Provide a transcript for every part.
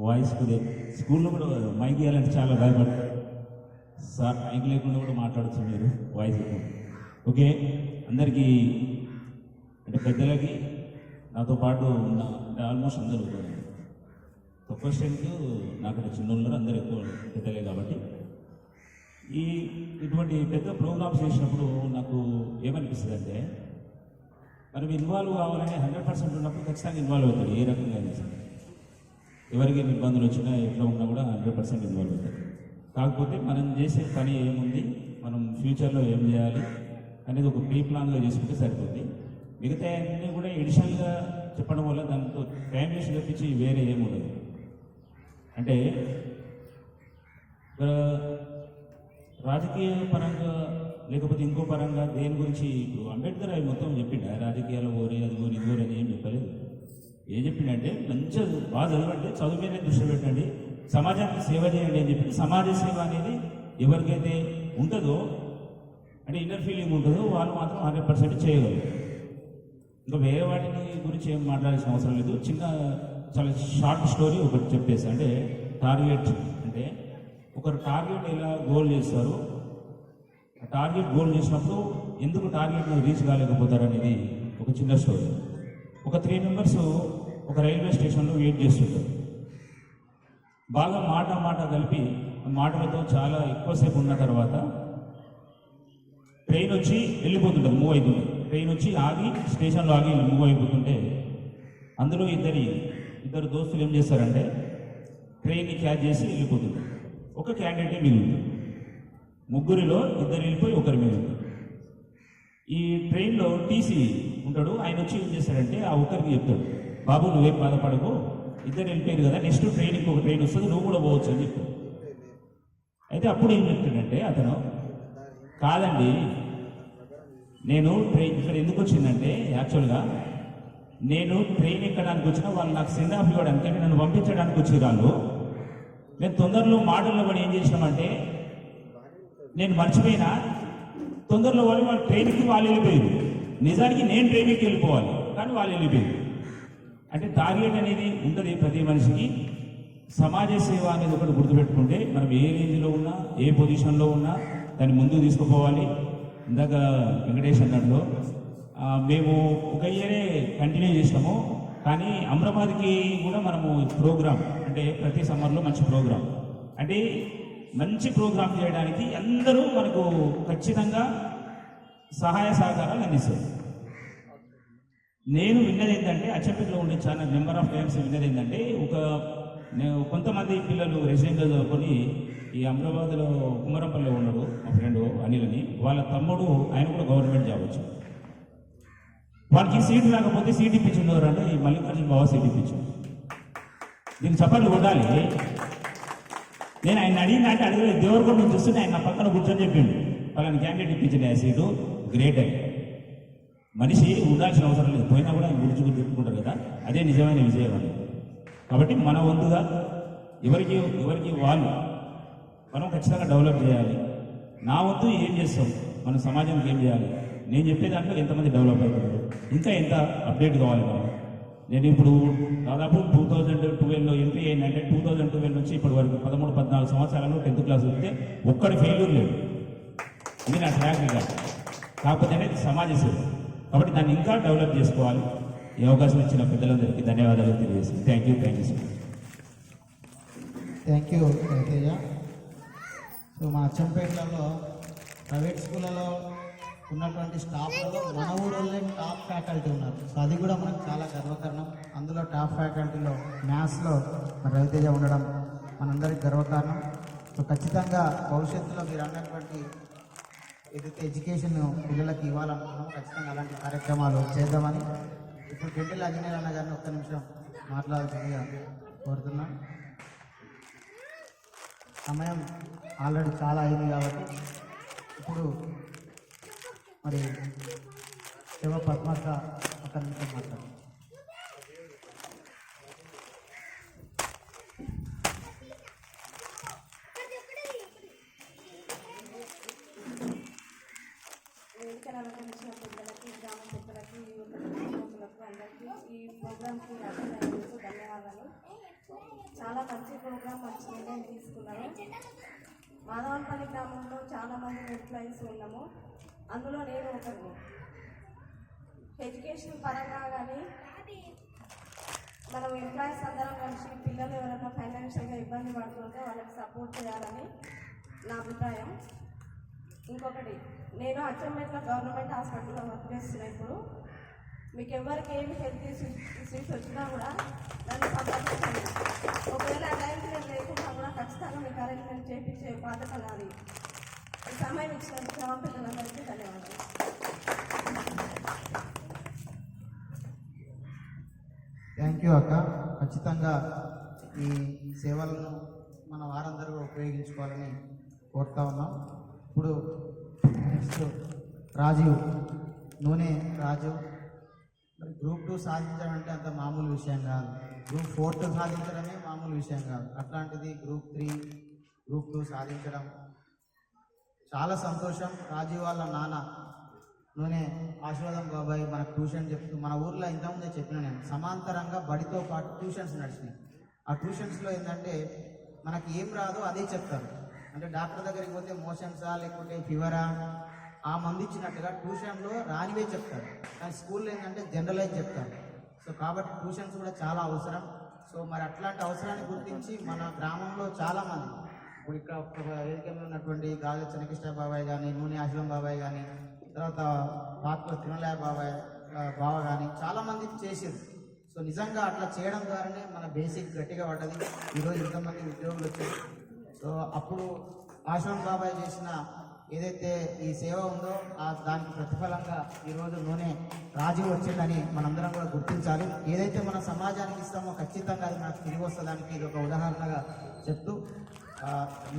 Voice కూడా స్కూల్లో కూడా మైక్ ఇవ్వాలంటే చాలా భయపడతారు సార్. మైక్ లేకుండా కూడా మాట్లాడచ్చు మీరు వాయిస్. ఓకే, అందరికీ అంటే పెద్దలకి నాతో పాటు ఉన్న ఆల్మోస్ట్ అందరూ తక్కువ స్ట్రెంత్ నాకంటే చిన్నోళ్ళు అందరూ ఎక్కువ పెద్దలే కాబట్టి ఇటువంటి పెద్ద ప్రోగ్రామ్స్ చేసినప్పుడు నాకు ఏమనిపిస్తుంది అంటే మనం ఇన్వాల్వ్ కావాలని 100% ఉన్నప్పుడు ఖచ్చితంగా ఇన్వాల్వ్ అవుతాడు. ఏ రకంగా అయినా సరే ఎవరికి ఇబ్బందులు వచ్చినా ఎట్లా ఉన్నా కూడా 100% ఇన్వాల్వ్ అవుతారు. కాకపోతే మనం చేసే పని ఏముంది, మనం ఫ్యూచర్లో ఏం చేయాలి అనేది ఒక ప్రీ ప్లాన్గా చేసుకుంటే సరిపోద్ది. మిగతా అన్నీ కూడా ఎడిషనల్గా చెప్పడం వల్ల దాంతో టైం వేస్ట్ తప్పించి వేరే ఏముండదు. అంటే రాజకీయ పరంగా లేకపోతే ఇంకో పరంగా దేని గురించి ఇప్పుడు అంబేద్కర్ అవి మొత్తం చెప్పిండ రాజకీయాలు ఓరి అది ఓరి ఇది ఓరి అని ఏం చెప్పలేదు. ఏం చెప్పిండంటే మంచిగా బాగా చదవండి, చదువు మీద దృష్టి పెట్టండి, సమాజానికి సేవ చేయండి అని చెప్పి సమాజ సేవ అనేది ఎవరికైతే ఉంటుందో అంటే ఇన్నర్ ఫీలింగ్ ఉంటుందో వాళ్ళు మాత్రం 100% చేయగలరు. ఇంకా వేరే వాటిని గురించి ఏం మాట్లాడాల్సిన అవసరం లేదు. చాలా షార్ట్ స్టోరీ ఒకటి చెప్పేసి, అంటే టార్గెట్ అంటే ఒకరు టార్గెట్ ఎలా గోల్ చేస్తారు, టార్గెట్ గోల్ చేసినప్పుడు ఎందుకు టార్గెట్ను రీచ్ కాలేకపోతారు అనేది ఒక చిన్న స్టోరీ. ఒక 3 మెంబర్స్ ఒక రైల్వే స్టేషన్లో వెయిట్ చేస్తుంటారు. బాగా మాట కలిపి మాటలతో చాలా ఎక్కువసేపు ఉన్న తర్వాత ట్రైన్ వచ్చి వెళ్ళిపోతుంటుంది, మూవ్ అవుతుంది. ట్రైన్ వచ్చి ఆగి స్టేషన్లో ఆగి మూవ్ అయిపోతుంటే అందులో ఇద్దరు దోస్తులు ఏం చేస్తారంటే ట్రైన్ని క్యాచ్ చేసి వెళ్ళిపోతుంది. ఒక క్యాండిడేటే మిగులుతుంది. ముగ్గురిలో 2 వెళ్ళిపోయి 1 మిగులుతుంది. ఈ ట్రైన్లో టీసీ ఉంటాడు. ఆయన వచ్చి ఏం చేస్తాడంటే ఆ ఒకరికి చెప్తాడు, బాబు నువ్వేం బాధపడకు, 2 వెళ్ళిపోయారు కదా, నెక్స్ట్ ట్రైన్కి ఒక ట్రైన్ వస్తుంది, నువ్వు కూడా పోవచ్చు అని చెప్తాడు. అయితే అప్పుడు ఏం చెప్తాడంటే అతను, కాదండి నేను ట్రైన్ ఇక్కడ ఎందుకు వచ్చిందంటే యాక్చువల్గా నేను ట్రైన్ ఎక్కడానికి వచ్చినా వాళ్ళు నాకు సెండ్ ఆఫ్ ఇవ్వడానికి అంటే నన్ను పంపించడానికి వచ్చి వాళ్ళు మేము తొందరలో మాటల్లో పడి ఏం చేసినామంటే నేను మర్చిపోయినా తొందరలో వాళ్ళు ట్రైన్కి వాళ్ళు వెళ్ళిపోయారు. నిజానికి నేను ట్రైన్కి వెళ్ళిపోవాలి కానీ వాళ్ళు వెళ్ళిపోయారు. అంటే టార్గెట్ అనేది ఉంటుంది ప్రతి మనిషికి. సమాజ సేవ అనేది ఒకటి గుర్తుపెట్టుకుంటే మనం ఏ రేంజ్లో ఉన్నా ఏ పొజిషన్లో ఉన్నా దాన్ని ముందుకు తీసుకుపోవాలి. ఇందాక వెంకటేష్ అన్నట్లో మేము ఒక ఇయరే కంటిన్యూ చేసాము, కానీ అమ్రాబాద్కి కూడా మనము ప్రోగ్రామ్ అంటే ప్రతి సమ్మర్లో మంచి ప్రోగ్రామ్ అంటే మంచి ప్రోగ్రామ్ చేయడానికి అందరూ మనకు ఖచ్చితంగా సహాయ సహకారాలు అందిస్తారు. నేను విన్నది ఏంటంటే అచ్చంపేటలో ఉండే చాలా నెంబర్ ఆఫ్ టైమ్స్ విన్నది ఏంటంటే కొంతమంది పిల్లలు రెసిడెంట్గా చదువుకొని ఈ అమరాబాద్లో కుమరంపల్లిలో ఉన్నాడు మా ఫ్రెండ్ అనిల్ అని, వాళ్ళ తమ్ముడు ఆయన కూడా గవర్నమెంట్ జాబ్ వచ్చాడు. వాళ్ళకి సీటు రాకపోతే సీట్ ఇప్పించింది అంటే ఈ మల్లికార్జున బాబా సీట్ ఇప్పించాడు. దీనికి చప్పట్లు కొట్టాలి. నేను ఆయన అడిగినట్టు అడగలేదు, దేవరకొండ నుంచి చూస్తుంటే ఆయన నా పక్కన కూర్చొని చెప్పిండు వాళ్ళని క్యాండిడేట్ ఇప్పించింది ఆ సీటు గ్రేట్ అని. మనిషి ఉండాల్సిన అవసరం లేదు, పోయినా కూడా ఆయన గుర్చుకుని తిప్పుకుంటారు కదా, అదే నిజమైన విజయం అని. కాబట్టి మన వంతుగా ఎవరికి వాళ్ళు మనం ఖచ్చితంగా డెవలప్ చేయాలి. నా వంతు ఏం చేస్తాం, మన సమాజానికి ఏం చేయాలి, నేను చెప్పే దాంట్లో ఎంతమంది డెవలప్ అవుతున్నారు, ఇంకా ఎంత అప్డేట్ కావాలి మనం. నేను ఇప్పుడు దాదాపు 2012లో ఎంట్రీ అయిందంటే 2012 నుంచి ఇప్పటి వరకు 13-14 సంవత్సరాలు 10th క్లాస్ వస్తే ఒక్కడి ఫెయిల్యూర్ లేదు. ఇది నా ట్రాక్ రికార్డ్. కాకపోతే అనేది సమాజ సేవ, కాబట్టి దాన్ని ఇంకా డెవలప్ చేసుకోవాలి. ఈ అవకాశం ఇచ్చిన పెద్దలందరికీ ధన్యవాదాలు తెలియజేస్తాను. Thank you so much. Thank you Teja. So మా అచ్చంపేటలో ప్రైవేట్ స్కూళ్ళలో ఉన్నటువంటి స్టాఫ్లలో మన ఊళ్ళో టాప్ ఫ్యాకల్టీ ఉన్నారు. సో అది కూడా మనకు చాలా గర్వకారణం. అందులో టాప్ ఫ్యాకల్టీలో మ్యాథ్స్లో రవితేజ ఉండడం మనందరికి గర్వకారణం. సో ఖచ్చితంగా భవిష్యత్తులో మీరు అన్నటువంటి ఏదైతే ఎడ్యుకేషన్ పిల్లలకి ఇవ్వాలనుకున్నామో ఖచ్చితంగా అలాంటి కార్యక్రమాలు చేద్దామని ఇప్పుడు గెంటెల అంజనేయులు అన్న గారిని ఒక్క నిమిషం మాట్లాడాల్సిందిగా కోరుతున్నాం. సమయం ఆల్రెడీ చాలా అయింది కాబట్టి ఇప్పుడు మరి శివ పద్మక్క ఒక నిమిషం మాట్లాడు. పెద్దలకి గ్రామ పెద్దలకి అందరికీ ఈ ప్రోగ్రామ్కి అటెండ్ అయినందుకు ధన్యవాదాలు. చాలా మంచి ప్రోగ్రామ్, మంచి నిర్ణయం తీసుకున్నారు. మాధవన్పల్లి గ్రామంలో చాలామంది ఎంప్లాయీస్ ఉన్నాము, అందులో నేను ఒకరిని. ఎడ్యుకేషన్ పరంగా కానీ మనం ఎంప్లాయీస్ అందరం కలిసి పిల్లలు ఎవరైనా ఫైనాన్షియల్గా ఇబ్బంది పడుతుంటే వాళ్ళకి సపోర్ట్ చేయాలని నా అభిప్రాయం. ఇంకొకటి, నేను అచ్చంపేట గవర్నమెంట్ హాస్పిటల్లో వర్క్ చేస్తున్నా. ఇప్పుడు మీకు ఎవరికి ఏమి హెల్త్ ఇష్యూస్ వచ్చినా కూడా నన్ను సంప్రదించండి. ఒకవేళ ఆ టైంకి నేను లేకుండా కూడా ఖచ్చితంగా మీకు అరేంజ్మెంట్ చేయించే బాధ్యత నాది. ఈ సమయం ఇచ్చినందుకు మా పిల్లలందరికీ ధన్యవాదాలు. థ్యాంక్ యూ అక్క. ఖచ్చితంగా ఈ సేవలను మన వారందరూ ఉపయోగించుకోవాలని కోరుతా ఉన్నాం. ఇప్పుడు నెక్స్ట్ రాజీవ్, నూనె రాజు. మరి గ్రూప్ 2 సాధించడం అంటే అంత మామూలు విషయం కాదు. గ్రూప్ 4 సాధించడమే మామూలు విషయం కాదు. అట్లాంటిది గ్రూప్ 3, గ్రూప్ 2 సాధించడం చాలా సంతోషం. రాజీవ్ వాళ్ళ నాన్న నూనె ఆశీర్వాదం బాబాయ్ మనకు ట్యూషన్ చెప్తూ, మన ఊర్లో ఇంతకుముందే చెప్పిన నేను, సమాంతరంగా బడితో పాటు ట్యూషన్స్ నడిచినాయి. ఆ ట్యూషన్స్లో ఏంటంటే మనకి ఏం రాదో అదే చెప్తారు. అంటే డాక్టర్ దగ్గరికి పోతే మోషన్సా లేకుంటే ఫీవరా ఆ మంది ఇచ్చినట్టుగా ట్యూషన్లో రానివే చెప్తారు. కానీ స్కూల్లో ఏంటంటే జనరలైజ్ చెప్తారు. సో కాబట్టి ట్యూషన్స్ కూడా చాలా అవసరం. సో మరి అట్లాంటి అవసరాన్ని గుర్తించి మన గ్రామంలో చాలామంది, ఇప్పుడు ఇక్కడ వేదిక మీద ఉన్నటువంటి గాలి చెన్నకృష్ణ బాబాయ్ కానీ, నూనె ఆశీర్వాదం బాబాయ్ కానీ, తర్వాత పాత్ర తిరుమల బావ కానీ చాలామంది చేసారు. సో నిజంగా అట్లా చేయడం ద్వారానే మన బేసిక్ గట్టిగా పడ్డది. ఈరోజు ఇంతమంది ఉద్యోగులు వచ్చారు. సో అప్పుడు ఆశ్రమ్ బాబాయ్ చేసిన ఏదైతే ఈ సేవ ఉందో దానికి ప్రతిఫలంగా ఈరోజు నూనె రాజీవ్ వచ్చిందని మనందరం కూడా గుర్తించాలి. ఏదైతే మన సమాజానికి ఇస్తామో ఖచ్చితంగా అది మనకు తిరిగి వస్తుందానికి ఇది ఒక ఉదాహరణగా చెప్తూ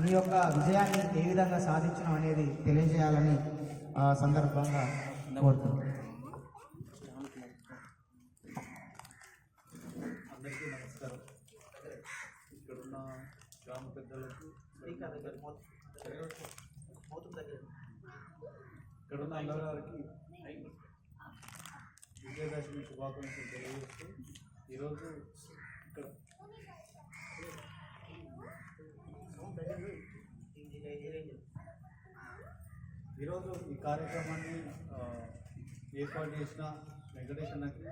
మీ యొక్క విజయాన్ని ఏ విధంగా సాధించడం అనేది తెలియజేయాలని సందర్భంగా కోరుతున్నాను. అందరికీ నమస్కారం. ఇక్కడున్న గ్రామ పెద్దలకు, ఇక్కడున్న అందరికి విజయదశమి శుభాకాంక్షలు తెలియజేస్తూ ఈరోజు ఇక్కడ ఈరోజు ఈ కార్యక్రమాన్ని ఏర్పాటు చేసిన వెంకటేష్ అన్నకి,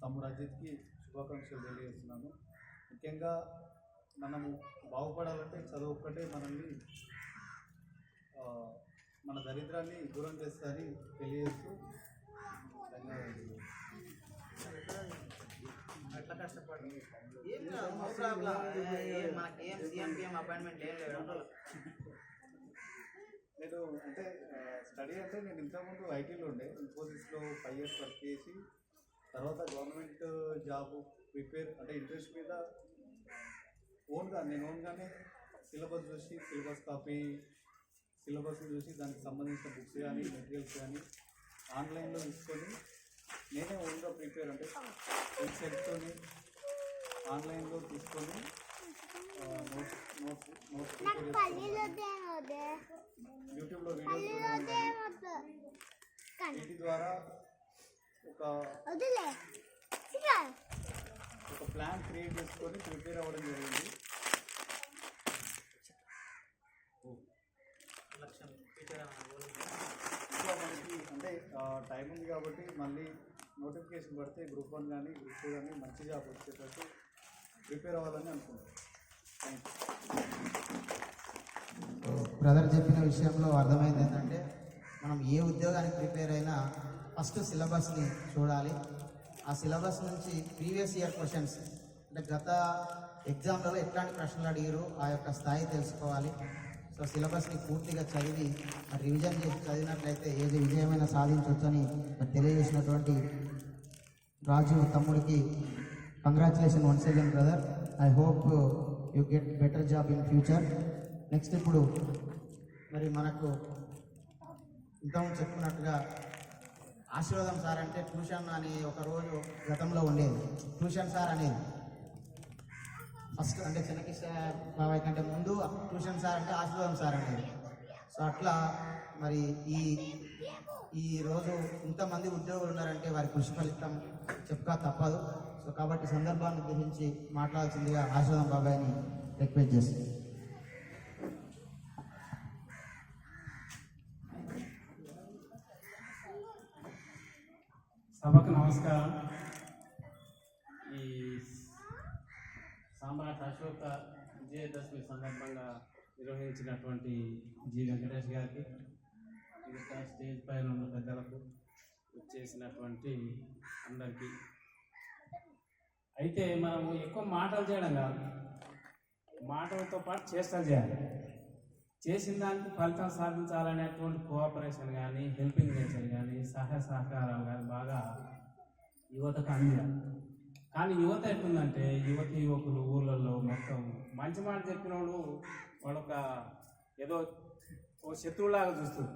తమ్ముడు అజిత్కి శుభాకాంక్షలు తెలియజేస్తున్నాను. ముఖ్యంగా మనము బాగుపడాలంటే చదువు ఒక్కటే మనల్ని మన దరిద్రాన్ని దూరం చేస్తారని తెలియజేస్తూ ధన్యవాదాలు. అట్లా కష్టపడి అపాయింట్మెంట్ ఏం లేదు. నేను అంటే స్టడీ అంటే నేను ఇంతకుముందు ఐటీలో ఉండే, ఇన్ఫోసిస్లో 5 years వర్క్ చేసి తర్వాత గవర్నమెంట్ జాబ్ ప్రిపేర్ అంటే ఇంట్రెస్ట్ మీద నేను ఓన్గానే సిలబస్ చూసి సిలబస్ చూసి దానికి సంబంధించిన బుక్స్ కానీ మెటీరియల్స్ కానీ ఆన్లైన్లో తీసుకొని నేనే ఓన్గా ప్రిపేర్ అంటే వెబ్సైట్తోని ఆన్లైన్లో తీసుకొని నోట్స్ యూట్యూబ్లో వీడియోస్ వీటి ద్వారా ఒక ప్లాన్ క్రియేట్ చేసుకొని ప్రిపేర్ అవ్వడం జరిగింది. ఇంకా మనకి అంటే టైం ఉంది కాబట్టి మళ్ళీ నోటిఫికేషన్ పడితే గ్రూప్ 1 కానీ గ్రూప్ 2 కానీ మంచి జాబ్ వచ్చేటట్టు ప్రిపేర్ అవ్వాలని అనుకుంటున్నాను. Thank you. బ్రదర్ చెప్పిన విషయంలో అర్థమైంది ఏంటంటే మనం ఏ ఉద్యోగానికి ప్రిపేర్ అయినా ఫస్ట్ సిలబస్ని చూడాలి. ఆ సిలబస్ నుంచి ప్రీవియస్ ఇయర్ క్వశ్చన్స్ అంటే గత ఎగ్జామ్లలో ఎట్లాంటి ప్రశ్నలు అడిగారు ఆ యొక్క స్థాయి తెలుసుకోవాలి. సో సిలబస్ని పూర్తిగా చదివి రివిజన్ చేసి చదివినట్లయితే ఏది విజయమైనా సాధించవచ్చని తెలియజేసినటువంటి రాజు తమ్ముడికి congratulation once again brother. I hope you get better job in future. Next ఇప్పుడు మరి మనకు ఇంతకుముందు చెప్పుకున్నట్టుగా ఆశీర్వాదం సార్ అంటే ట్యూషన్ అని ఒక రోజు గతంలో ఉండేది. ట్యూషన్ సార్ అనేది ఫస్ట్ అంటే చెన్నకృష్ణ బాబాయ్ కంటే ముందు ట్యూషన్ సార్ అంటే ఆశీర్వాదం సార్ అనేది. సో అట్లా మరి ఈ రోజు ఇంతమంది ఉద్యోగులు ఉన్నారంటే వారి కృషి ఫలితం చెప్పక తప్పదు. సో సో కాబట్టి సందర్భాన్ని ఉద్దేశించి మాట్లాడాల్సిందిగా ఆశ్రదం బాబాయ్ని రిక్వెస్ట్ చేస్తుంది. సభకు నమస్కారం. ఈ సామ్రాట్ అశోక విజయదశమి సందర్భంగా నిర్వహించినటువంటి జి వెంకటేష్ గారికి, మిగతా స్టేజ్ పైన ఉన్న పెద్దలకు, వచ్చేసినటువంటి అందరికీ. అయితే మనము ఎక్కువ మాటలు చేయడం కాదు, మాటలతో పాటు చేష్టలు చేయాలి. చేసిన దానికి ఫలితం సాధించాలనేటువంటి కోఆపరేషన్ కానీ, హెల్పింగ్ నేచర్ కానీ, సహాయ సహకారాలు కానీ బాగా యువతకు అందియాలి. కానీ యువత ఎట్లుందంటే, యువకులు ఊళ్ళల్లో మొత్తం మంచి మాట చెప్పినోడు వాడొక ఏదో ఓ శత్రువులాగా చూస్తుంది.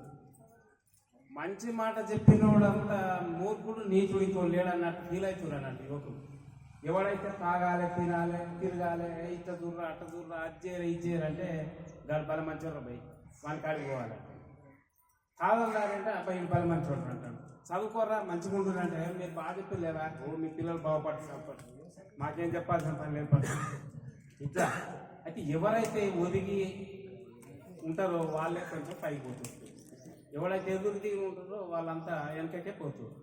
మంచి మాట చెప్పినోడు అంత మూర్ఖుడు నీచుడు ఇంకో లేడన్నట్టు ఫీల్ అవుతుంది అన్నట్టు యువకులు. ఎవడైతే తాగాలి, తినాలి, తిరగాలి, ఇట్ట దూర్రా అట్ట దూర్రా, అది చేయరు ఇది చేయరు అంటే దాని బలం మంచివారు పోయి వాని కాడికి పోవాలి. తాగలారంటే అబ్బాయి బలం మంచివాడు అంటాడు. చదువుకోరా మంచిగా ఉంటుందంటే మీరు బాగా చెప్పలేరా, మీ పిల్లలు బాగుపడతారు, మాకేం చెప్పాల్సిన పని లేదు పడుతుంది ఇట్లా. అయితే ఎవరైతే ఒదిగి ఉంటారో వాళ్ళే కొంచెం పైకి పోతుంది, ఎవరైతే ఎదురు దిగి ఉంటారో వాళ్ళంతా వెనకకే పోతుంది.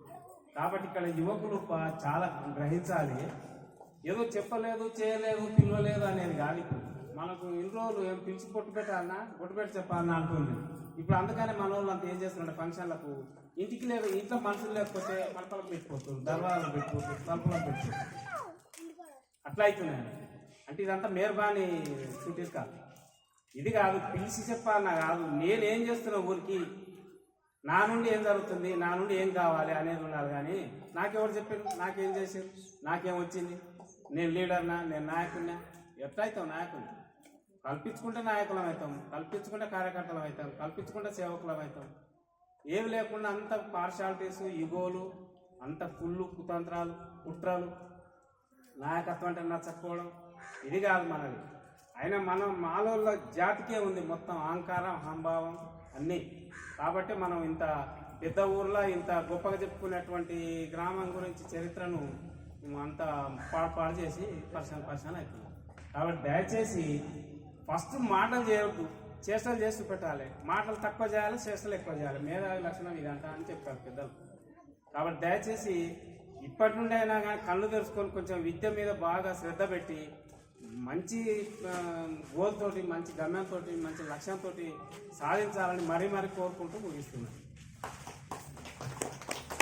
కాబట్టి ఇక్కడ యువకులు చాలా గ్రహించాలి. ఏదో చెప్పలేదు, చేయలేదు, పిలవలేదు అనేది కాదు. ఇప్పుడు మనకు ఇన్ని రోజులు ఏం పిలిచి పొట్టు పెట్టాలన్నా, పొట్టు పెట్టి చెప్పాలన్నా అంటుంది. ఇప్పుడు అందుకనే మన వాళ్ళు అంతా ఏం చేస్తున్నాడు, ఫంక్షన్లకు ఇంటికి లేదు, ఇంట్లో మనుషులు లేకపోతే మడపలకు పెట్టిపోతుంది, దర్వాజాలు పెట్టిపోతుంది, తలుపులకు పెట్టిపోతుంది, అట్లా అవుతున్నాయి. అంటే ఇదంతా మేర్బాని చుట్టీస్ కాదు, ఇది కాదు. పిలిచి చెప్పాలన్నా కాదు, నేనేం చేస్తున్నా ఊరికి, నా నుండి ఏం జరుగుతుంది, నా నుండి ఏం కావాలి అనేది ఉండాలి. కానీ నాకెవరు చెప్పారు, నాకేం చేశారు, నాకేం వచ్చింది, నేను లీడర్నా, నేను నాయకుడినా, ఎట్లా అవుతాం నాయకుడిని? కల్పించుకుంటే నాయకులం అవుతాం, కల్పించుకుంటే కార్యకర్తలం అవుతాం, కల్పించుకుంటే సేవకులం అవుతాం. ఏమి లేకుండా అంత పార్షాలిటీస్, యుగోలు, అంత కుళ్ళు, కుతంత్రాలు, కుట్రలు, నాయకత్వం అంటే నచ్చకపోవడం, ఇది కాదు మనది. అయినా మనం మాలోళ్ళ జాతికే ఉంది మొత్తం అహంకారం, అహంభావం అన్నీ. కాబట్టి మనం ఇంత పెద్ద ఊర్లో ఇంత గొప్పగా చెప్పుకునేటువంటి గ్రామం గురించి చరిత్రను అంత పాడు చేసి పర్సన్ అవుతుంది. కాబట్టి దయచేసి ఫస్ట్ మాటలు చేయవద్దు, చేష్టలు చేస్తూ పెట్టాలి. మాటలు తక్కువ చేయాలి, చేష్టలు ఎక్కువ చేయాలి. మేధావి లక్షణం ఇదంట అని చెప్పారు పెద్దలు. కాబట్టి దయచేసి ఇప్పటి నుండి అయినా కానీ కళ్ళు తెరుచుకొని కొంచెం విద్య మీద బాగా శ్రద్ధ పెట్టి మంచి గోల్తోటి, మంచి గమ్యంతో, మంచి లక్ష్యంతో సాధించాలని మరీ మరీ కోరుకుంటూ ముగిస్తున్నాను.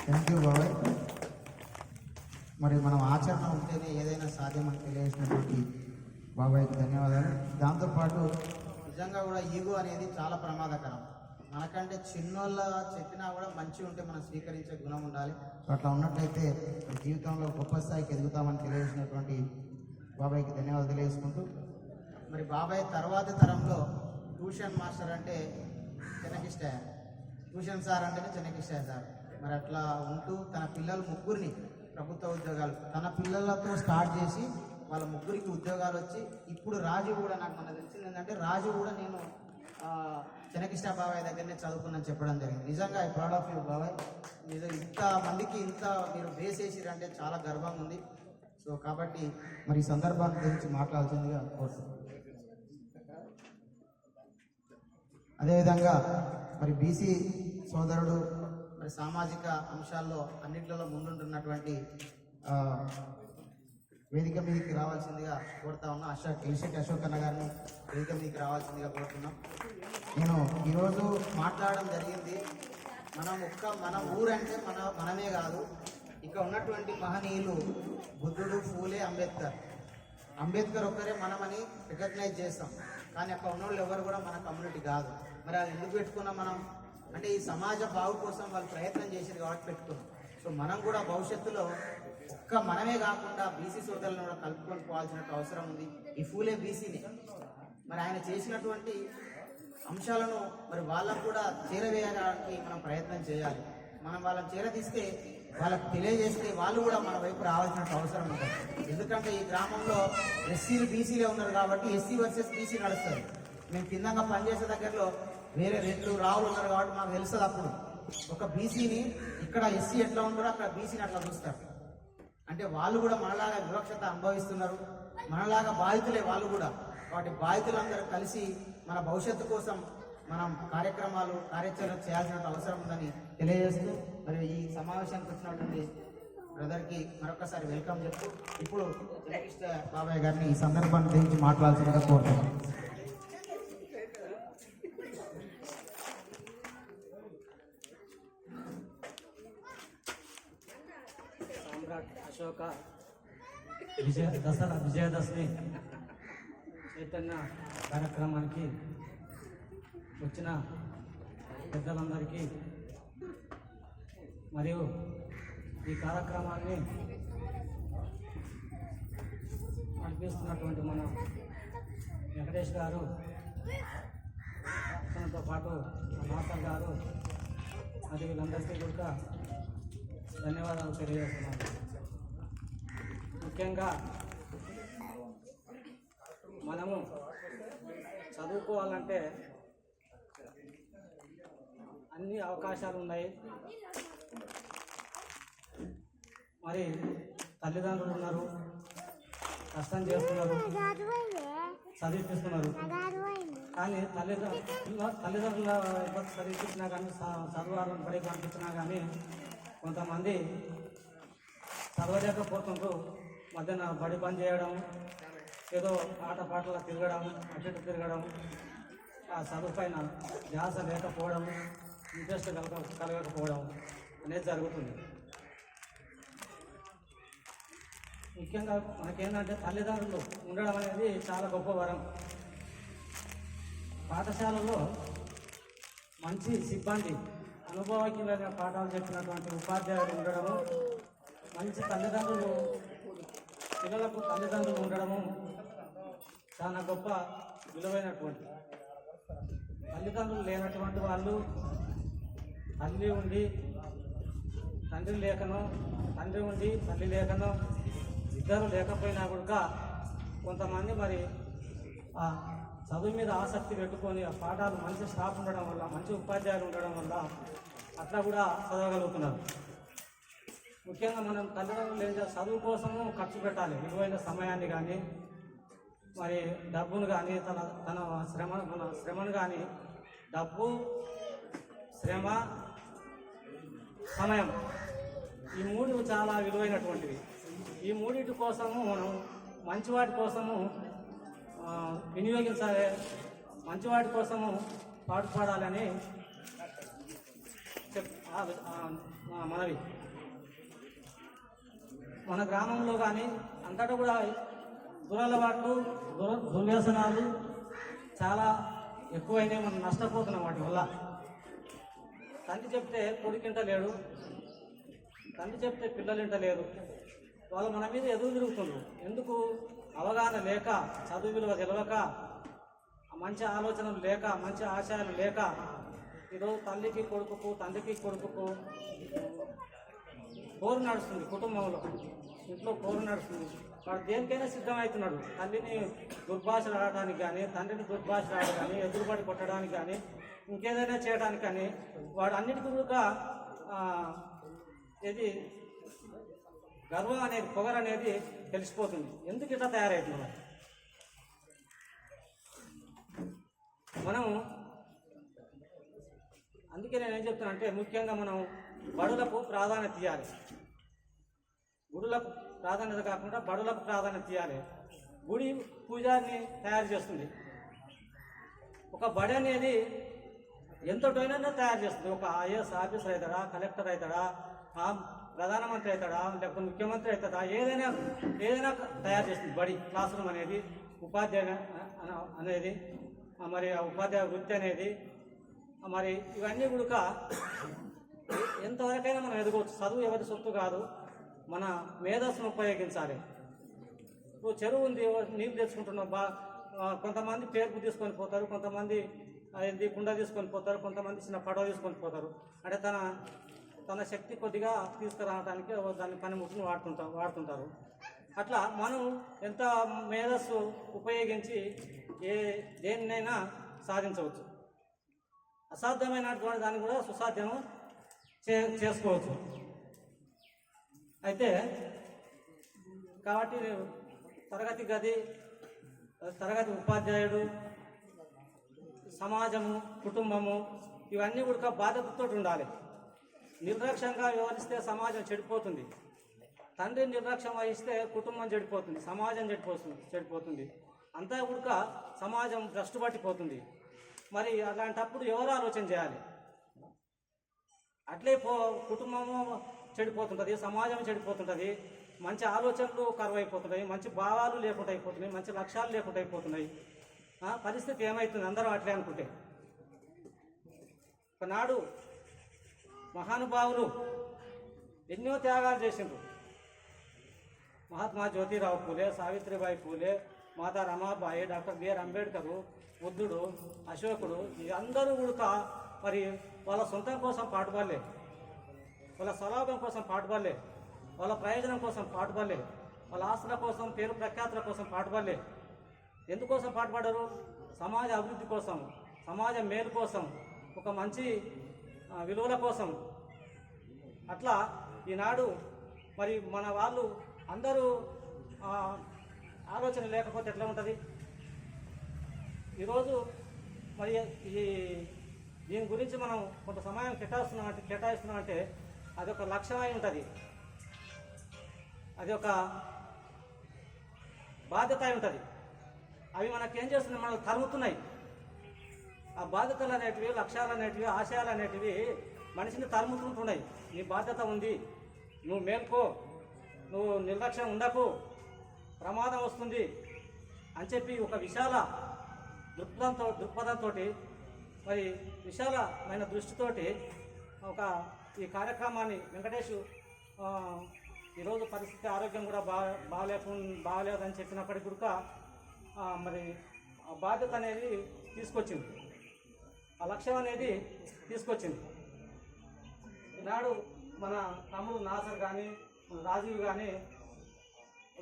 థ్యాంక్ యూ బాబాయ్. మరి మనం ఆచరణ ఉంటేనే ఏదైనా సాధ్యమని తెలియజేసినటువంటి బాబాయ్కి ధన్యవాదాలు. దాంతోపాటు నిజంగా కూడా ఈగో అనేది చాలా ప్రమాదకరం. మనకంటే చిన్నోళ్ళ చెప్పినా కూడా మంచిగా ఉంటే మనం స్వీకరించే గుణం ఉండాలి. సో అట్లా ఉన్నట్లయితే జీవితంలో గొప్ప స్థాయికి ఎదుగుతామని తెలియజేసినటువంటి బాబాయ్కి ధన్యవాదాలు తెలియజేసుకుంటూ, మరి బాబాయ్ తర్వాతి తరంలో ట్యూషన్ మాస్టర్ అంటే చెన్నకిష్టయ్య, ట్యూషన్ సార్ అంటేనే చెన్నకిష్టయ్య సార్. మరి అట్లా ఉంటూ తన పిల్లలు ముగ్గురిని ప్రభుత్వ ఉద్యోగాలు తన పిల్లలతో స్టార్ట్ చేసి వాళ్ళ ముగ్గురికి ఉద్యోగాలు వచ్చి ఇప్పుడు రాజు కూడా, నాకు మన తెలిసింది ఏంటంటే రాజు కూడా నేను చెన్నకిష్ట బాబాయ్ దగ్గరనే చదువుకున్నాను చెప్పడం జరిగింది. నిజంగా ఐ ప్రౌడ్ ఆఫ్ యూ బాబాయ్. నిజం ఇంత మందికి ఇంత మీరు బేస్ వేసిరంటే చాలా గర్వంగా ఉంది. సో కాబట్టి మరి ఈ సందర్భాన్ని గురించి మాట్లాడాల్సిందిగా కోరుతున్నాను. అదేవిధంగా మరి బీసీ సోదరుడు మరి సామాజిక అంశాల్లో అన్నిట్లలో ముందుంటున్నటువంటి వేదిక మీదకి రావాల్సిందిగా కోరుతా ఉన్నా. ఎలిశెట్టి అశోక్ అన్న గారిని వేదిక మీదకి రావాల్సిందిగా కోరుతున్నాం. నేను ఈరోజు మాట్లాడడం జరిగింది, మన ఊరంటే మనమే కాదు, ఇక ఉన్నటువంటి మహనీయులు బుద్ధుడు, ఫూలే, అంబేద్కర్ ఒక్కరే మనమని రికగ్నైజ్ చేస్తాం. కానీ అక్కడ ఉన్న వాళ్ళు ఎవరు కూడా మన కమ్యూనిటీ కాదు. మరి అది ఎందుకు పెట్టుకున్నాం మనం అంటే ఈ సమాజ బాగు కోసం వాళ్ళు ప్రయత్నం చేశారు కాబట్టి పెట్టుకున్నాం. సో మనం కూడా భవిష్యత్తులో ఒక్క మనమే కాకుండా బీసీ సోదరులను కూడా కలుపుకొని పోవాల్సిన అవసరం ఉంది. ఈ ఫూలే బీసీని మరి ఆయన చేసినటువంటి అంశాలను మరి వాళ్ళకు కూడా చేరవేయడానికి మనం ప్రయత్నం చేయాలి. మనం వాళ్ళని చేరదీస్తే, వాళ్ళకు తెలియజేస్తే వాళ్ళు కూడా మన వైపు రావాల్సిన అవసరం ఉంటుంది. ఎందుకంటే ఈ గ్రామంలో ఎస్సీలు బీసీలే ఉన్నారు కాబట్టి ఎస్సీ వర్సెస్ బీసీ నడుస్తారు. మేము కిందంగా పనిచేసే దగ్గరలో వేరే రెండు రావులు ఉన్నారు కాబట్టి మాకు తెలుస్తుంది. అప్పుడు ఒక బీసీని ఇక్కడ ఎస్సీ ఎట్లా ఉంటారో అక్కడ బీసీని అట్లా చూస్తారు. అంటే వాళ్ళు కూడా మనలాగా వివక్షత అనుభవిస్తున్నారు, మనలాగా బాధితులే వాళ్ళు కూడా. కాబట్టి బాధితులందరూ కలిసి మన భవిష్యత్తు కోసం మనం కార్యాచరణ చేయాల్సిన అవసరం ఉందని తెలియజేస్తూ, మరి ఈ సమావేశానికి వచ్చినటువంటి బ్రదర్కి మరొకసారి వెల్కమ్ చెప్తూ ఇప్పుడు జయకృష్ణ బాబాయ్ గారిని ఈ సందర్భాన్ని గురించి మాట్లాడాల్సిందిగా కోరుతున్నాను. సామ్రాట్ అశోక దసరా విజయదశమి చైతన్య కార్యక్రమానికి వచ్చిన పెద్దలందరికీ మరియు ఈ కార్యక్రమాన్ని నడిపిస్తున్నటువంటి మన వెంకటేష్ గారు, తనతో పాటు మాస్టర్ గారు మరియు వీళ్ళందరికీ కూడా ధన్యవాదాలు తెలియజేస్తున్నాను. ముఖ్యంగా మనము చదువుకోవాలంటే అన్ని అవకాశాలు ఉన్నాయి. మరి తల్లిదండ్రులు ఉన్నారు, కష్టం చేస్తున్నారు, చదివిపిస్తున్నారు. కానీ తల్లిదండ్రుల చదివిపించినా కానీ చదవాలని పడి పంపించినా కానీ కొంతమంది చదవలేకపోతుంటూ మధ్యన బడి పని చేయడం, ఏదో ఆటపాటలు తిరగడం, అటు ఇటు తిరగడం, ఆ చదువు పైన ధ్యాస లేకపోవడం, ఇంట్రెస్ట్ కలగకపోవడం అనేది జరుగుతుంది. ముఖ్యంగా మనకేంటంటే తల్లిదండ్రులు ఉండడం అనేది చాలా గొప్ప వరం. పాఠశాలలో మంచి సిబ్బంది, అనుభవజ్ఞులైన పాఠాలు చెప్పినటువంటి ఉపాధ్యాయులు ఉండడము, మంచి తల్లిదండ్రులు, పిల్లలకు తల్లిదండ్రులు ఉండడము చాలా గొప్ప విలువైనటువంటి. తల్లిదండ్రులు లేనటువంటి వాళ్ళు తల్లి ఉండి తండ్రి లేకనో, తండ్రి ఉండి తల్లి లేకనో, ఇద్దరు లేకపోయినా కూడా కొంతమంది మరి ఆ చదువు మీద ఆసక్తి పెట్టుకొని ఆ పాఠాలు మంచి స్టాఫ్ ఉండడం వల్ల, మంచి ఉపాధ్యాయులు ఉండడం వల్ల అట్లా కూడా చదవగలుగుతున్నారు. ముఖ్యంగా మనం తల్లిదండ్రులు ఏం చేయాలి, చదువు కోసము ఖర్చు పెట్టాలి. విలువైన సమయాన్ని కానీ మరి డబ్బును కానీ తన శ్రమను కానీ, డబ్బు, శ్రమ, సమయం, ఈ మూడు చాలా విలువైనటువంటివి. ఈ మూడింటి కోసము మనం మంచివాటి కోసము వినియోగించాలి, మంచివాటి కోసము పాటుపడాలని మనవి. మన గ్రామంలో కానీ అంతటా కూడా దురలవాట్లు, దుర్వ్యసనాలు చాలా ఎక్కువైనాయి. మనం నష్టపోతున్నాం వాటి వల్ల. తండ్రి చెప్తే కొడుకింట లేడు, తండ్రి చెప్తే పిల్లలింట లేరు. వాళ్ళు మన మీద ఎదురు తిరుగుతుండ్రు. ఎందుకు? అవగాహన లేక, చదువు విలువ తెలవక, మంచి ఆలోచనలు లేక, మంచి ఆశయాలు లేక, ఈరోజు తల్లికి కొడుకుకు, తండ్రికి కొడుకుకు పోరు నడుస్తుంది. కుటుంబంలో, ఇంట్లో పోరు నడుస్తుంది. వాడు దేనికైనా సిద్ధమవుతున్నాడు. తల్లిని దుర్భాషలు ఆడటానికి కానీ, తండ్రిని దుర్భాషలు ఆడడానికి కానీ, ఎదురుబడి కొట్టడానికి కానీ, ఇంకేదైనా చేయడానికి కానీ, వాడు అన్నిటికీ కూడా ఇది గర్వం అనేది, పొగరు అనేది తెలిసిపోతుంది. ఎందుకు ఇట్లా తయారవుతున్నారు? మనం అందుకే నేను ఏం చెప్తున్నా అంటే, ముఖ్యంగా మనం బడులకు ప్రాధాన్యత ఇవ్వాలి. గుడులకు ప్రాధాన్యత కాకుండా బడులకు ప్రాధాన్యత ఇవ్వాలి. గుడి పూజారిని తయారు చేస్తుంది. ఒక బడి అనేది ఎంతటైనా తయారు చేస్తుంది. ఒక ఐఏఎస్ ఆఫీసర్ అవుతాడా, కలెక్టర్ అవుతాడా, ప్రధానమంత్రి అవుతాడా, లేకపోతే ముఖ్యమంత్రి అవుతాడా, ఏదైనా తయారు చేస్తుంది బడి. క్లాస్ రూమ్ అనేది, ఉపాధ్యాయ అనేది, మరి ఆ ఉపాధ్యాయ వృత్తి అనేది, మరి ఇవన్నీ కూడా ఎంతవరకైనా మనం ఎదగవచ్చు. చదువు ఎవరి సొత్తు కాదు, మన మేధస్సును ఉపయోగించాలి. ఇప్పుడు చెరువు ఉంది, నీళ్ళు తెచ్చుకుంటున్నాం, కొంతమంది పేరుకు తీసుకొని పోతారు, కొంతమంది అది కుండ తీసుకొని పోతారు, కొంతమంది చిన్న పడవ తీసుకొని పోతారు. అంటే తన శక్తి కొద్దిగా తీసుకురావడానికి దాన్ని పనిముట్టును వాడుతుంటారు. అట్లా మనం ఎంత మేధస్సు ఉపయోగించి దేన్నైనా సాధించవచ్చు. అసాధ్యమైనటువంటి దాన్ని కూడా సుసాధ్యం చేసుకోవచ్చు. అయితే కాబట్టి తరగతి గది, తరగతి ఉపాధ్యాయుడు, సమాజము, కుటుంబము ఇవన్నీ కూడా బాధ్యతతో ఉండాలి. నిర్లక్ష్యంగా వ్యవహరిస్తే సమాజం చెడిపోతుంది. తండ్రి నిర్లక్ష్యం వహిస్తే కుటుంబం చెడిపోతుంది, సమాజం చెడిపోతుంది. అంతా కూడా సమాజం భ్రష్టు పట్టిపోతుంది. మరి అలాంటప్పుడు ఎవరు ఆలోచన చేయాలి? అట్లే కుటుంబము చెడిపోతుంటుంది, సమాజం చెడిపోతుంటుంది, మంచి ఆలోచనలు కరువైపోతున్నాయి, మంచి భావాలు లేకుండా అయిపోతున్నాయి, మంచి లక్ష్యాలు లేకుండా అయిపోతున్నాయి. పరిస్థితి ఏమవుతుంది అందరం అట్లే అనుకుంటే? ఒకనాడు మహానుభావులు ఎన్నో త్యాగాలు చేసిండ్రు. మహాత్మా జ్యోతిరావు పూలే, సావిత్రిబాయి పూలే, మాతా రమాబాయి, డాక్టర్ బిఆర్ అంబేద్కరు, బుద్ధుడు, అశోకుడు అందరూ కూడా మరి వాళ్ళ సొంతం కోసం పాటుపడలే, వాళ్ళ స్వలాభం కోసం పాటుపడలే, వాళ్ళ ప్రయోజనం కోసం పాటుపడలే, వాళ్ళ ఆస్తుల కోసం, పేరు ప్రఖ్యాతుల కోసం పాటుపడలే. ఎందుకోసం పాటుపడరు? సమాజ అభివృద్ధి కోసం, సమాజ మేలు కోసం, ఒక మంచి విలువల కోసం. అట్లా ఈనాడు మరి మన వాళ్ళు అందరూ ఆలోచన లేకపోతే ఎట్లా ఉంటుంది? ఈరోజు మరి దీని గురించి మనం కొంత సమయం కేటాయిస్తున్నామంటే అది ఒక లక్ష్యమై ఉంటుంది, అది ఒక బాధ్యత అయి ఉంటుంది. అవి మనకేం చేస్తున్నాయి? మనల్ని తరుముతున్నాయి. ఆ బాధ్యతలు అనేటివి, లక్ష్యాలు అనేటివి, ఆశయాలు అనేటివి మనిషిని తరుముతుంటున్నాయి. నీ బాధ్యత ఉంది, నువ్వు మేల్కో, నువ్వు నిర్లక్ష్యం ఉండకు, ప్రమాదం వస్తుంది అని చెప్పి ఒక విశాల దృక్పథంతో మరి విశాలమైన దృష్టితోటి ఈ కార్యక్రమాన్ని వెంకటేష్ ఈరోజు పరిస్థితి ఆరోగ్యం కూడా బాగాలేదని చెప్పినప్పటికీ కూడా మరి ఆ బాధ్యత అనేది తీసుకొచ్చింది, ఆ లక్ష్యం అనేది తీసుకొచ్చింది. ఈనాడు మన తమ్ముడు నాసర్ కానీ రాజీవ్ కానీ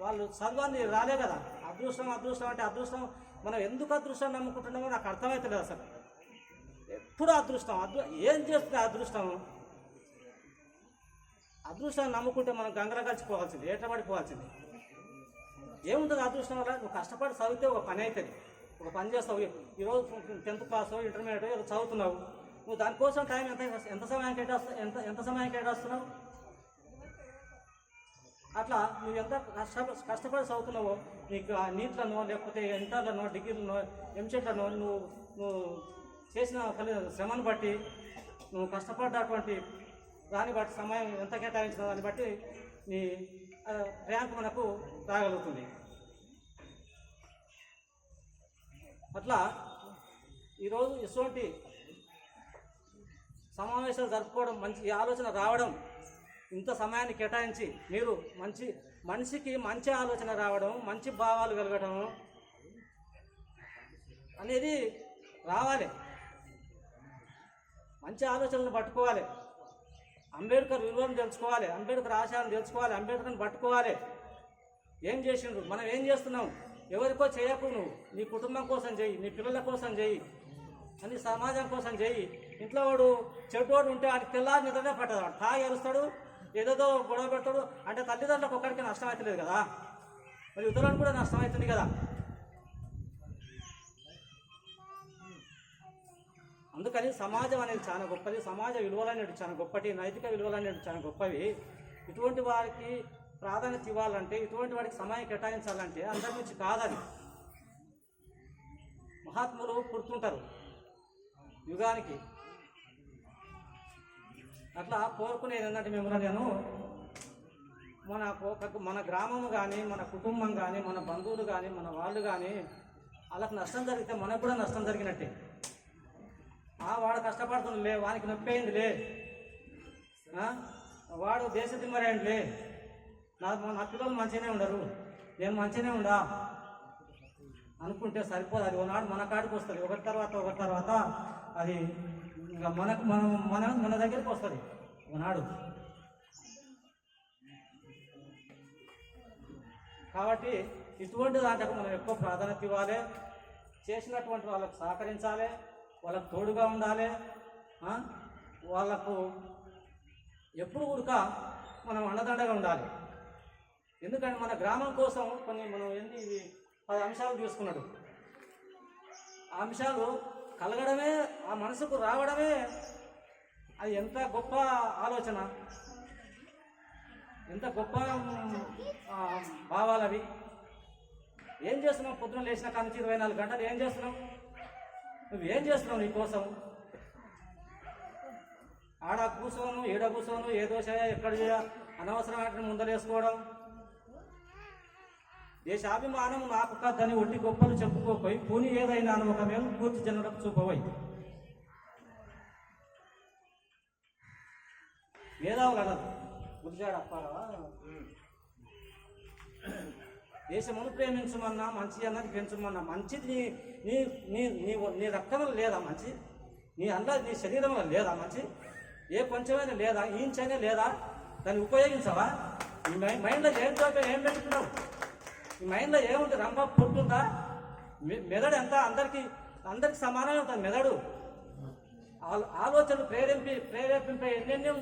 వాళ్ళు చదవాన్ని రాలే కదా. అదృష్టం అంటే అదృష్టం మనం ఎందుకు అదృష్టం నమ్ముకుంటున్నామో నాకు అర్థమవుతలేదు అసలు. ఎప్పుడు అదృష్టం ఏం చేస్తుంది అదృష్టం నమ్ముకుంటే మనం గంగల కలిసిపోవాల్సింది, ఏటపడిపోవాల్సింది. ఏముంటుంది అదృష్టం వల్ల? నువ్వు కష్టపడి చదివితే ఒక పని అవుతుంది, ఒక పని చేస్తావు. ఈరోజు 10th క్లాస్ ఇంటర్మీడియట్ ఏదో చదువుతున్నావు, నువ్వు దానికోసం టైం ఎంత సమయం కేటాయిస్తున్నావు? అట్లా నువ్వు ఎంత కష్టపడి చదువుతున్నావో నీకు నీట్లనో లేకపోతే ఇంటర్లనో డిగ్రీలనో ఎంసెట్లనో నువ్వు చేసిన శ్రమను బట్టి, నువ్వు కష్టపడ్డటువంటి దాన్ని బట్టి, సమయం ఎంత కేటాయించిన దాన్ని బట్టి నీ ర్యాంక్ మనకు రాగలుగుతుంది. అట్లా ఈరోజు ఇటువంటి సమావేశాలు జరుపుకోవడం, మంచి ఆలోచన రావడం, ఇంత సమయాన్ని కేటాయించి మీరు మనిషికి మంచి ఆలోచన రావడం, మంచి భావాలు కలగడం అనేది రావాలి. మంచి ఆలోచనలు పట్టుకోవాలి, అంబేద్కర్ విలువలను తెలుసుకోవాలి, అంబేద్కర్ ఆశయాలను తెలుసుకోవాలి, అంబేద్కర్ని పట్టుకోవాలి. ఏం చేసిండ్రు, మనం ఏం చేస్తున్నాం? ఎవరికో చేయకు, నువ్వు నీ కుటుంబం కోసం చేయి, నీ పిల్లల కోసం చేయి, అని సమాజం కోసం చేయి. ఇంట్లో వాడు చెడ్డోడు ఉంటే వాడికి తెల్లారి నిద్రనే పట్టదు, వాడు తాగి అరుస్తాడు, ఏదేదో గొడవ పెడతాడు. అంటే తల్లిదండ్రులకు ఒక్కడికి నష్టం అవుతలేదు కదా, మరి ఇతరులకు కూడా నష్టం అవుతుంది కదా. అందుకని సమాజం అనేది చాలా గొప్పది, సమాజ విలువలు అనేవి చాలా గొప్పటి, నైతిక విలువలు అనేవి చాలా గొప్పవి. ఇటువంటి వారికి ప్రాధాన్యత ఇవ్వాలంటే, ఇటువంటి వారికి సమయం కేటాయించాలంటే అందరి నుంచి కాదని మహాత్ములు పుడుతుంటారు యుగానికి. అట్లా కోరుకునేది ఏంటంటే మిమ్మల్ని నేను మన గ్రామం కానీ, మన కుటుంబం కానీ, మన బంధువులు కానీ, మన వాళ్ళు కానీ వాళ్ళకి నష్టం జరిగితే మనకు కూడా నష్టం జరిగినట్టే. వాడు కష్టపడుతుందిలే, వానికి నొప్పి అయిందిలే, వాడు దేశ దిమ్మరేండిలే, నా పిల్లలు మంచిగానే ఉండరు, నేను మంచిగానే ఉండా అనుకుంటే సరిపోదు. అది ఒకనాడు మన కాడికి వస్తుంది, ఒకటి తర్వాత అది ఇంకా మన దగ్గరికి వస్తుంది ఒకనాడు. కాబట్టి ఇటువంటి దాంట్లో మనం ఎక్కువ ప్రాధాన్యత ఇవ్వాలి, చేసినటువంటి వాళ్ళకు సహకరించాలి, వాళ్ళకు తోడుగా ఉండాలి. వాళ్ళకు ఎప్పుడు కూడా మనం అండదండగా ఉండాలి. ఎందుకంటే మన గ్రామం కోసం కొన్ని మనం ఏంటి 10 అంశాలు తీసుకున్నాడు. ఆ అంశాలు కలగడమే, ఆ మనసుకు రావడమే అది ఎంత గొప్ప ఆలోచన, ఎంత గొప్ప భావాలు అవి. ఏం చేస్తున్నావు? పొద్దున లేచిన కాడ నుంచి 24 గంటలు ఏం చేస్తున్నావు? నువ్వేం చేస్తున్నావు నీకోసం? ఆడ కూర్చోను, ఈడ కూర్చోను, ఏదో ఎక్కడ అనవసరమైన ముందరేసుకోవడం. దేశాభిమానం నాకు కాదని ఒట్టి గొప్పలు చెప్పుకోపోయి పోనీ ఏదైనా ఒక మేము పూర్తి జనులకు చూపవై. మేధావులు అన్నది గురిజాడ అప్పారావా, దేశమును ప్రేమించమన్నా, మంచి అన్నది పెంచమన్నా. మంచిది నీ నీ నీ నీ రక్తంలో లేదా మంచి? నీ నీ శరీరంలో లేదా మంచి? ఏ కొంచెమైనా లేదా? ఇంచైనా లేదా? దాన్ని ఉపయోగించవా? నీ మైండ్లో ఏం పెట్టుకున్నావు? ఈ మైండ్లో ఏముంది? రంప పుట్టుందా? మెదడు ఎంత అందరికీ సమానంగా ఉంటుంది మెదడు. ఆలోచనలు ప్రేరేపింపే ఎన్నెన్నో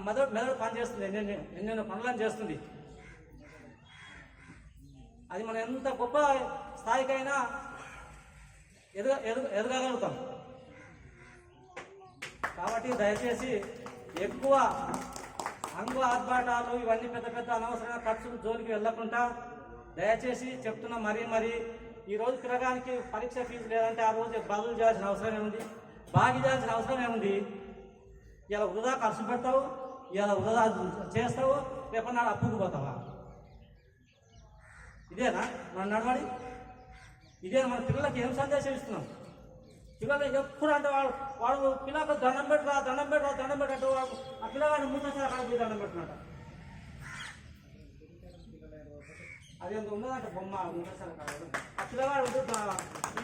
మెదడు పనిచేస్తుంది, ఎన్నెన్నో పనులను చేస్తుంది. అది మనం ఎంత గొప్ప స్థాయికైనా ఎదగలుగుతాం. కాబట్టి దయచేసి ఎక్కువ అంగు ఆర్భాటాలు ఇవన్నీ పెద్ద పెద్ద అనవసరమైన ఖర్చులు జోలికి వెళ్ళకుండా దయచేసి చెప్తున్నా. మరీ ఈరోజు పిల్లగానికి పరీక్ష ఫీజు లేదంటే ఆ రోజు బదులు చేయాల్సిన అవసరం ఏముంది? బాగి చేయాల్సిన అవసరం ఏముంది? ఇలా వృధా ఖర్చు పెడతావు, ఇలా వృధా చేస్తావు, రేపు నాడు అప్పుకు పోతావా? ఇదేనా మన నడవడి? ఇదేనా మన పిల్లలకి ఏం సందేశం ఇస్తున్నాం? పిల్లలు ఎప్పుడు అంటే వాడు పిల్లలకు దండం పెట్టరా అంటే ఆ పిల్లగాడిని ముందు అక్కడ దండం పెట్టినట్ట. అది ఎంత ఉన్నదంటే బొమ్మ ముందు ఆ పిల్లగాడు